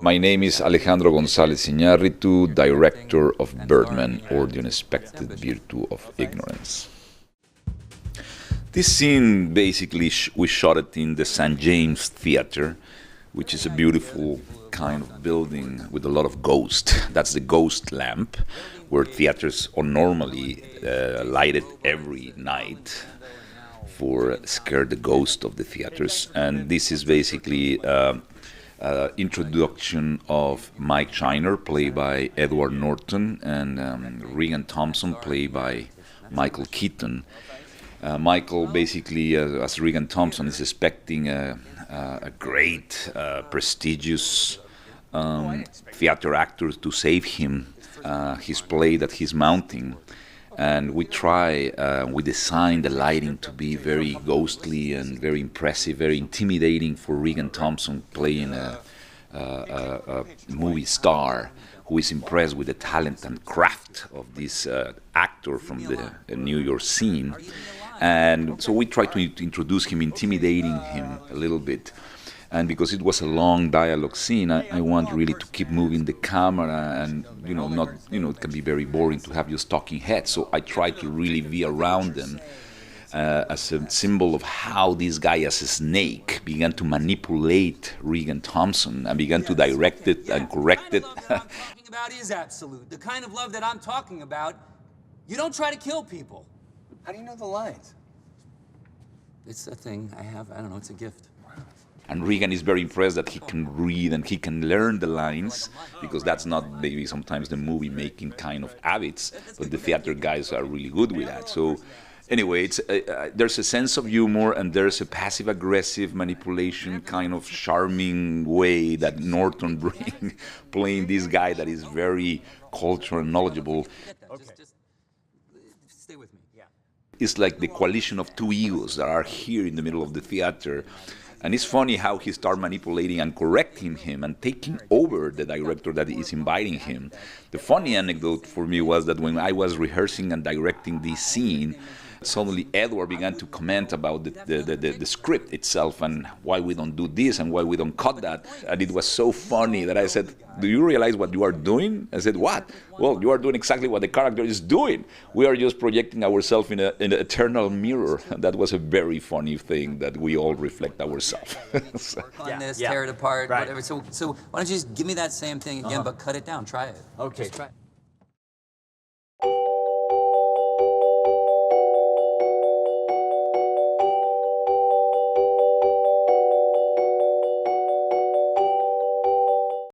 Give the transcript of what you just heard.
My name is Alejandro González Iñárritu, director of Birdman, or the unexpected virtue of ignorance. This scene, basically, we shot it in the St. James Theatre, which is a beautiful kind of building with a lot of ghost. That's the ghost lamp, where theaters are normally lighted every night for scare the ghost of the theaters. And this is basically introduction of Mike Shiner, played by Edward Norton, and Regan Thompson, played by Michael Keaton. Michael, basically, as Regan Thompson, is expecting a great, prestigious theater actor to save him, his play that he's mounting. And we design the lighting to be very ghostly and very impressive, very intimidating for Regan Thompson, playing a movie star who is impressed with the talent and craft of this actor from the New York scene. And so we try to introduce him, intimidating him a little bit. And because it was a long dialogue scene, I want really to keep moving the camera, and it can be very boring to have just talking heads. So I try to really be around them as a symbol of how this guy, as a snake, began to manipulate Regan Thompson and began to direct it and correct it. The kind of love that I'm talking about is absolute. The kind of love that I'm talking about, you don't try to kill people. How do you know the lines? It's a thing I have. I don't know. It's a gift. And Regan is very impressed that he can read and he can learn the lines, because that's not maybe sometimes the movie-making kind of habits, but the theater guys are really good with that. So anyway, there's a sense of humor, and there's a passive-aggressive manipulation kind of charming way that Norton brings, playing this guy that is very cultural and knowledgeable. Just stay with me. Yeah. It's like the coalition of two egos that are here in the middle of the theater. And it's funny how he started manipulating and correcting him and taking over the director that is inviting him. The funny anecdote for me was that when I was rehearsing and directing this scene, suddenly Edward began to comment about the script itself and why we don't do this and why we don't cut that. And it was so funny that I said, "Do you realize what you are doing?" I said, "What?" "Well, you are doing exactly what the character is doing. We are just projecting ourselves in an eternal mirror." And that was a very funny thing, that we all reflect ourselves. So. On this, tear it apart, whatever. So why don't you just give me that same thing again, but cut it down. Try it. Okay. Just try it.